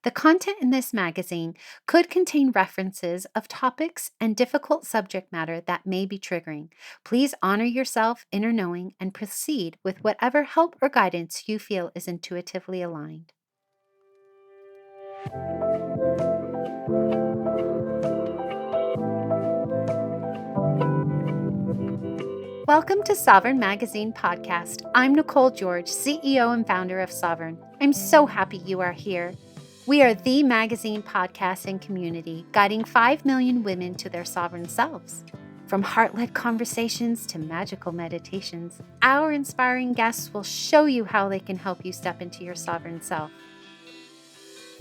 The content in this magazine could contain references of topics and difficult subject matter that may be triggering. Please honor yourself, inner knowing, and proceed with whatever help or guidance you feel is intuitively aligned. Welcome to Sovereign Magazine Podcast. I'm Nicole George, CEO and founder of Sovereign. I'm so happy you are here. We are the magazine podcast and community guiding 5 million women to their sovereign selves. From heart-led conversations to magical meditations, our inspiring guests will show you how they can help you step into your sovereign self.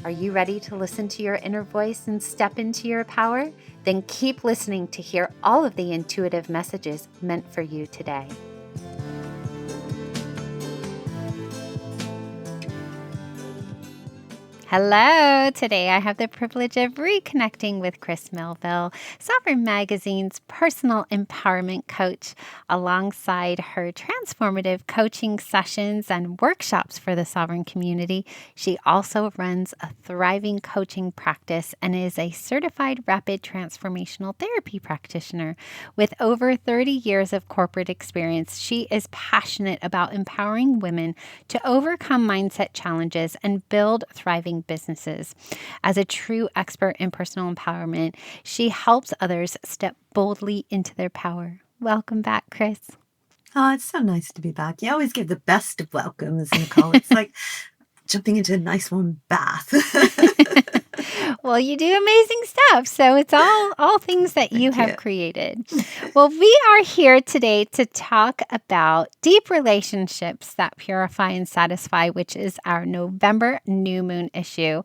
Are you ready to listen to your inner voice and step into your power? Then keep listening to hear all of the intuitive messages meant for you today. Hello! Today I have the privilege of reconnecting with Chris Melville, Sovereign Magazine's personal empowerment coach, alongside her transformative coaching sessions and workshops for the Sovereign community. She also runs a thriving coaching practice and is a certified rapid transformational therapy practitioner. With over 30 years of corporate experience, she is passionate about empowering women to overcome mindset challenges and build thriving businesses. As a true expert in personal empowerment, she helps others step boldly into their power. Welcome back, Chris. Oh, it's so nice to be back. You always give the best of welcomes, Nicole. It's like jumping into a nice warm bath. Well, you do amazing stuff. So it's all things that you have created. Well, we are here today to talk about deep relationships that purify and satisfy, which is our November new moon issue.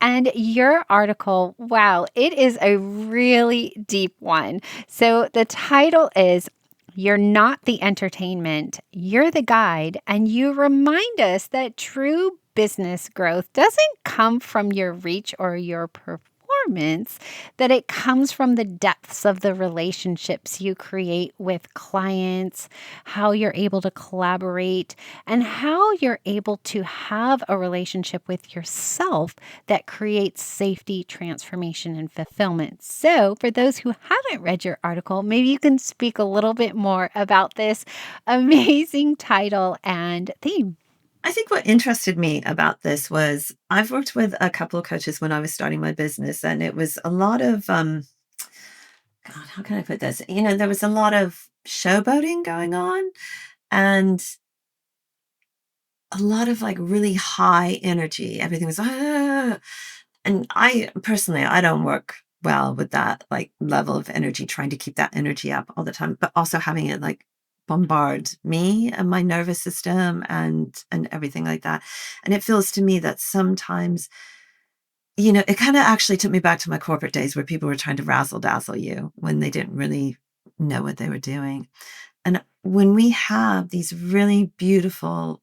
And your article, wow, it is a really deep one. So the title is "You're Not the Entertainment, You're the Guide," and you remind us that true business growth doesn't come from your reach or your performance, that it comes from the depths of the relationships you create with clients, how you're able to collaborate, and how you're able to have a relationship with yourself that creates safety, transformation, and fulfillment. So, for those who haven't read your article, maybe you can speak a little bit more about this amazing title and theme. I think what interested me about this was I've worked with a couple of coaches when I was starting my business, and it was a lot of, God, how can I put this? There was a lot of showboating going on and a lot of like really high energy. Everything was, ah. And I personally, I don't work well with that like level of energy, trying to keep that energy up all the time, but also having it like bombard me and my nervous system and everything like that. And it feels to me that sometimes, it kind of actually took me back to my corporate days where people were trying to razzle dazzle you when they didn't really know what they were doing. And when we have these really beautiful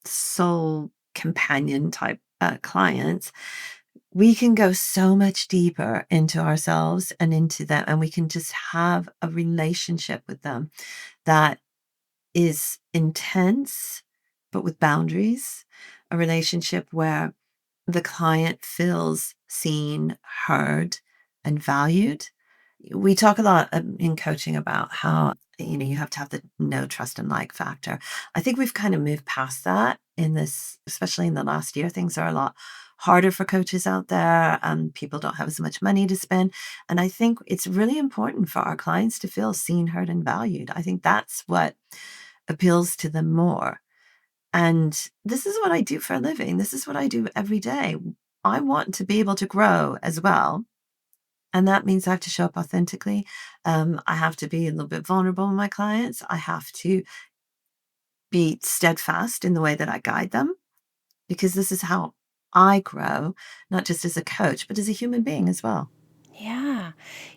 soul companion type clients, we can go so much deeper into ourselves and into them, and we can just have a relationship with them that is intense, but with boundaries, a relationship where the client feels seen, heard, and valued. We talk a lot in coaching about how, you have to have the know, trust, and like factor. I think we've kind of moved past that in this, especially in the last year. Things are a lot harder for coaches out there. People don't have as much money to spend. And I think it's really important for our clients to feel seen, heard, and valued. I think that's what appeals to them more. And this is what I do for a living. This is what I do every day. I want to be able to grow as well. And that means I have to show up authentically. I have to be a little bit vulnerable with my clients. I have to be steadfast in the way that I guide them, because this is how I grow, not just as a coach, but as a human being as well. Yeah.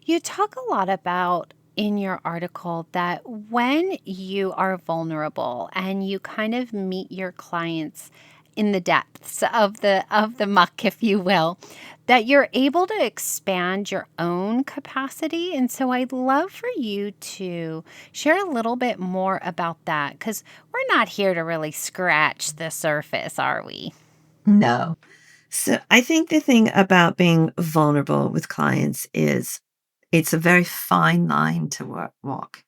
You talk a lot about in your article that when you are vulnerable and you kind of meet your clients in the depths of the muck, if you will, that you're able to expand your own capacity. And so I'd love for you to share a little bit more about that, because we're not here to really scratch the surface, are we? No. So I think the thing about being vulnerable with clients is it's a very fine line to walk,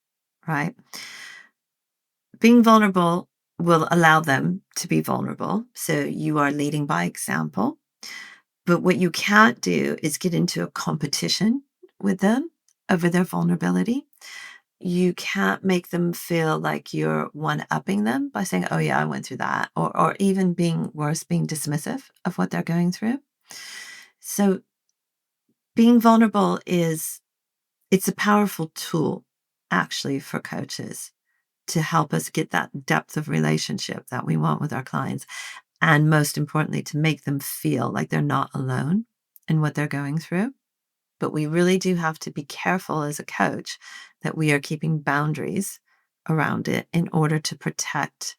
right? Being vulnerable will allow them to be vulnerable. So you are leading by example. But what you can't do is get into a competition with them over their vulnerability. You can't make them feel like you're one-upping them by saying, "Oh, yeah, I went through that," or even being worse, being dismissive of what they're going through. So being vulnerable it's a powerful tool actually for coaches to help us get that depth of relationship that we want with our clients. And most importantly, to make them feel like they're not alone in what they're going through. But we really do have to be careful as a coach that we are keeping boundaries around it in order to protects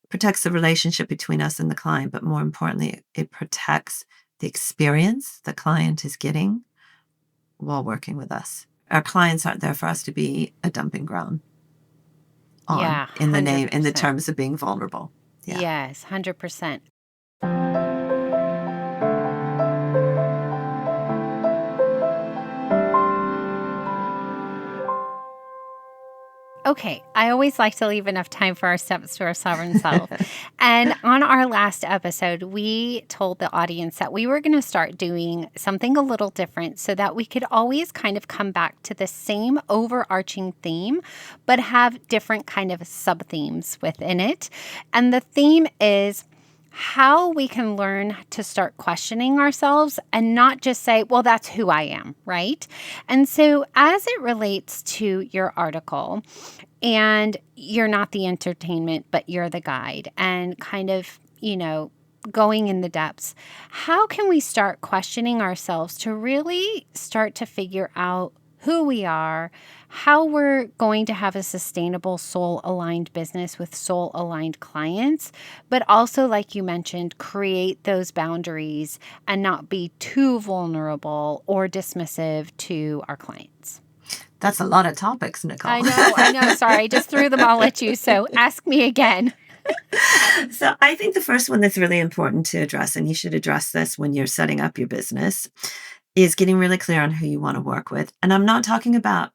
the relationship between us and the client, but more importantly, it protects the experience the client is getting while working with us. Our clients aren't there for us to be a dumping ground on Yeah, in the 100%. terms of being vulnerable. Yeah. Yes, 100%. Okay, I always like to leave enough time for our steps to our sovereign self. And on our last episode, we told the audience that we were going to start doing something a little different so that we could always kind of come back to the same overarching theme, but have different kind of sub themes within it. And the theme is how we can learn to start questioning ourselves and not just say, well, that's who I am, right? And so, as it relates to your article, and you're not the entertainment, but you're the guide, and kind of, going in the depths, how can we start questioning ourselves to really start to figure out who we are, how we're going to have a sustainable soul aligned business with soul aligned clients, but also, like you mentioned, create those boundaries and not be too vulnerable or dismissive to our clients? That's a lot of topics, Nicole. I know. Sorry, I just threw them all at you. So ask me again. So I think the first one that's really important to address, and you should address this when you're setting up your business, is getting really clear on who you want to work with. And I'm not talking about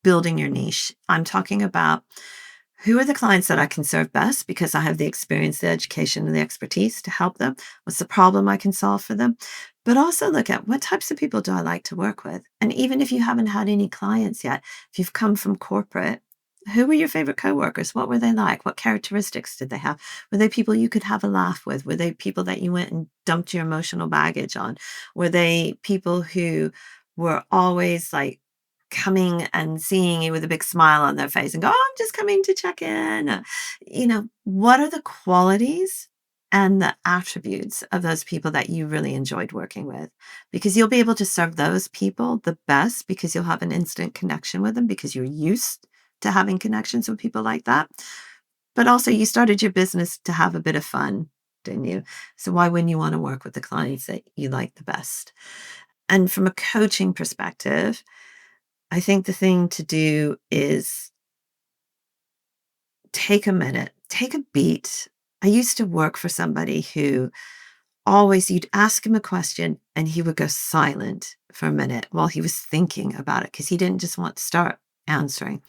building your niche. I'm talking about who are the clients that I can serve best because I have the experience, the education, and the expertise to help them? What's the problem I can solve for them? But also look at what types of people do I like to work with? And even if you haven't had any clients yet, if you've come from corporate, who were your favorite coworkers? What were they like? What characteristics did they have? Were they people you could have a laugh with? Were they people that you went and dumped your emotional baggage on? Were they people who were always like coming and seeing you with a big smile on their face and go, "Oh, I'm just coming to check in." What are the qualities and the attributes of those people that you really enjoyed working with? Because you'll be able to serve those people the best because you'll have an instant connection with them because you're used to having connections with people like that. But also, you started your business to have a bit of fun, didn't you? So why wouldn't you want to work with the clients that you like the best? And from a coaching perspective, I think the thing to do is take a minute, take a beat. I used to work for somebody who always, you'd ask him a question and he would go silent for a minute while he was thinking about it because he didn't just want to start answering.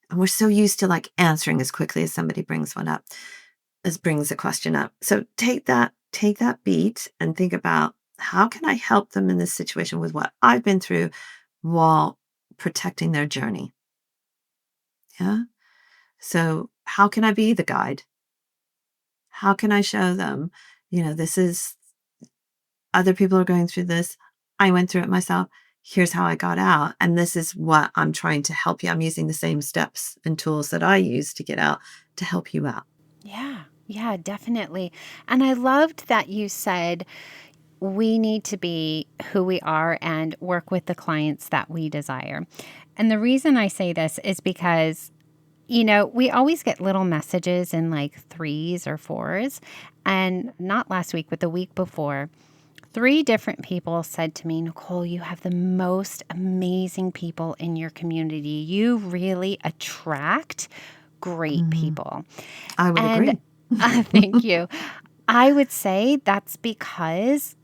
And we're so used to like answering as quickly as somebody brings a question up. So take that beat and think about how can I help them in this situation with what I've been through while protecting their journey. Yeah. So, how can I be the guide? How can I show them, this is other people are going through this. I went through it myself. Here's how I got out. And this is what I'm trying to help you. I'm using the same steps and tools that I use to get out to help you out. Yeah, definitely. And I loved that you said we need to be who we are and work with the clients that we desire. And the reason I say this is because we always get little messages in like threes or fours. And not last week, but the week before, three different people said to me, Nicole, you have the most amazing people in your community. You really attract great Mhm. people. I would And agree. thank you. I would say that's because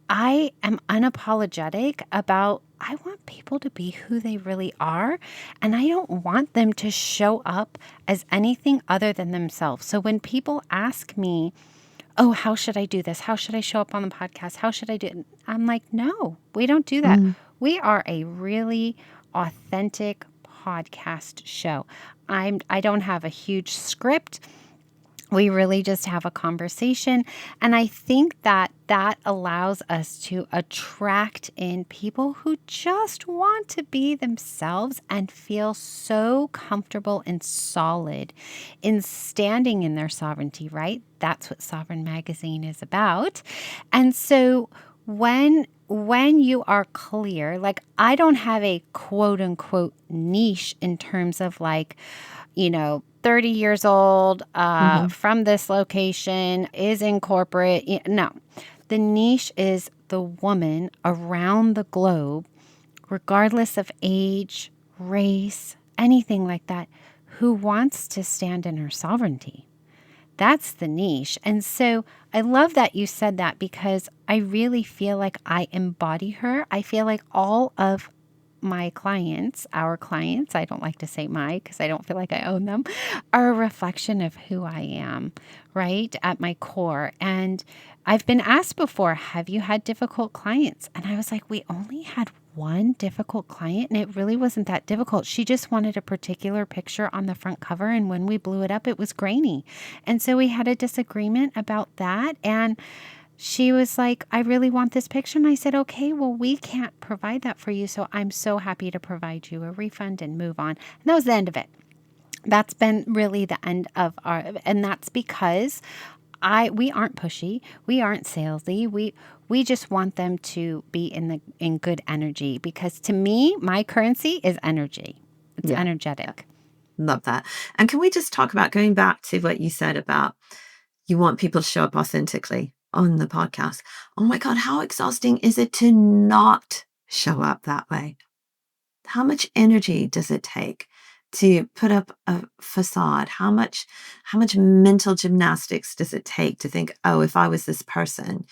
I am unapologetic about I want people to be who they really are, and I don't want them to show up as anything other than themselves. So when people ask me, "Oh, how should I do this? How should I show up on the podcast? How should I do it?" I'm like, "No, we don't do that. Mm, We are a really authentic podcast show. I don't have a huge script. We really just have a conversation. And I think that that allows us to attract in people who just want to be themselves and feel so comfortable and solid in standing in their sovereignty, right? That's what Sovereign Magazine is about. And so when you are clear, like I don't have a quote unquote niche in terms of like, 30 years old, mhm. from this location, is in corporate. No, the niche is the woman around the globe, regardless of age, race, anything like that, who wants to stand in her sovereignty. That's the niche. And so I love that you said that because I really feel like I embody her. I feel like all of my clients, our clients, I don't like to say my because I don't feel like I own them, are a reflection of who I am, right? At my core. And I've been asked before, have you had difficult clients? And I was like, we only had one difficult client and it really wasn't that difficult. She just wanted a particular picture on the front cover. And when we blew it up, it was grainy. And so we had a disagreement about that. And she was like, I really want this picture. And I said, okay, well, we can't provide that for you. So I'm so happy to provide you a refund and move on. And that was the end of it. That's been really the end of and that's because we aren't pushy, we aren't salesy, we just want them to be in good energy because to me, my currency is energy. It's Yeah, yeah, energetic. love that. And can we just talk about going back to what you said about you want people to show up authentically on the podcast? Oh my God, how exhausting is it to not show up that way? How much energy does it take to put up a facade? How much mental gymnastics does it take to think, oh, if I was this person,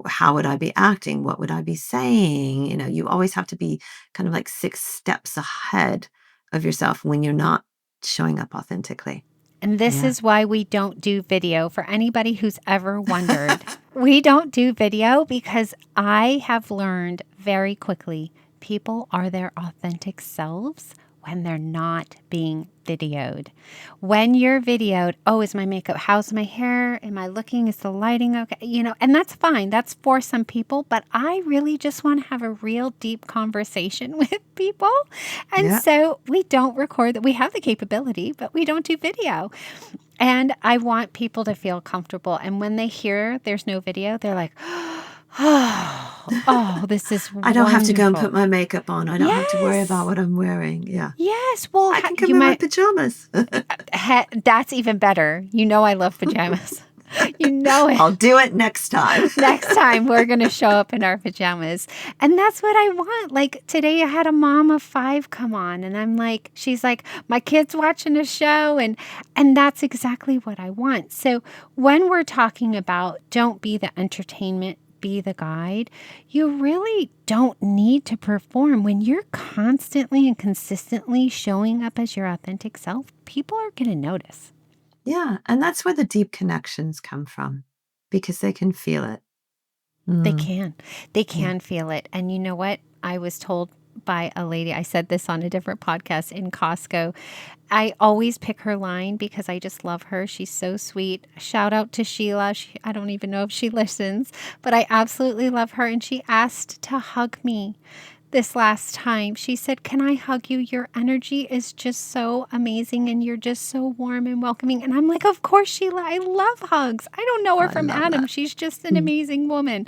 how would I be acting? What would I be saying? You always have to be kind of like 6 steps ahead of yourself when you're not showing up authentically. And this Yeah. is why we don't do video for anybody who's ever wondered. We don't do video because I have learned very quickly people are their authentic selves when they're not being videoed. When you're videoed, oh, is my makeup, how's my hair? Am I looking? Is the lighting okay? And that's fine. That's for some people, but I really just want to have a real deep conversation with people. And Yeah. so we don't record that. We have the capability, but we don't do video. And I want people to feel comfortable. And when they hear there's no video, they're like, oh, this is I don't have to go and put wonderful. my makeup on. I don't have to worry about Yes. what I'm wearing. Yeah. Yes. Well, I can come you in my might, pajamas. that's even better. I love pajamas. You know it. I'll do it next time. Next time we're going to show up in our pajamas. And that's what I want. Like today I had a mom of 5 come on and she's like, my kid's watching a show and that's exactly what I want. So when we're talking about don't be the entertainment, be the guide, you really don't need to perform. When you're constantly and consistently showing up as your authentic self, people are going to notice. Yeah, and that's where the deep connections come from because they can feel it. They Mm, can. They yeah. can feel it. And you know what? I was told by a lady, I said this on a different podcast in Costco. I always pick her line because I just love her. She's so sweet. Shout out to Sheila. I don't even know if she listens, but I absolutely love her. And she asked to hug me this last time. She said, can I hug you? Your energy is just so amazing and you're just so warm and welcoming. And I'm like, of course, Sheila, I love hugs. I don't know her I from love Adam. that. She's just an Mm. amazing woman.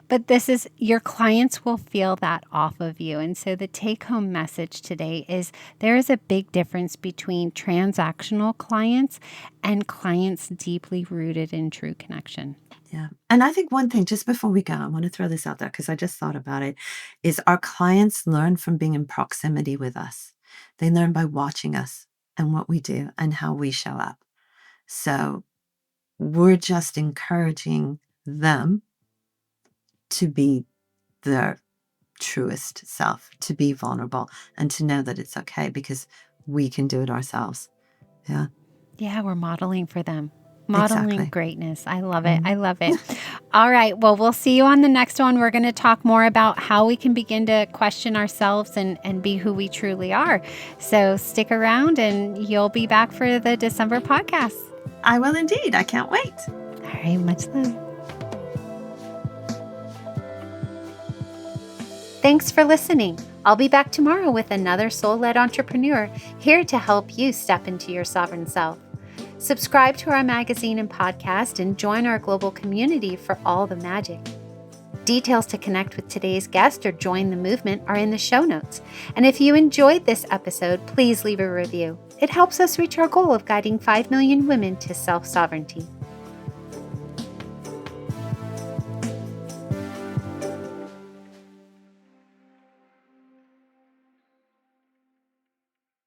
But this is your clients will feel that off of you. And so the take home message today is there is a big difference between transactional clients and clients deeply rooted in true connection. Yeah. And I think one thing, just before we go, I want to throw this out there because I just thought about it, is our clients learn from being in proximity with us. They learn by watching us and what we do and how we show up. So We're just encouraging them to be their truest self, to be vulnerable, and to know that it's okay because we can do it ourselves. Yeah. Yeah, we're modeling for them. Modeling Exactly. greatness. I love it. I love it. All right. Well, we'll see you on the next one. We're going to talk more about how we can begin to question ourselves and be who we truly are. So stick around and you'll be back for the December podcast. I will indeed. I can't wait. All right. Much love. Thanks for listening. I'll be back tomorrow with another soul-led entrepreneur here to help you step into your sovereign self. Subscribe to our magazine and podcast and join our global community for all the magic. Details to connect with today's guest or join the movement are in the show notes. And if you enjoyed this episode, please leave a review. It helps us reach our goal of guiding 5 million women to self-sovereignty.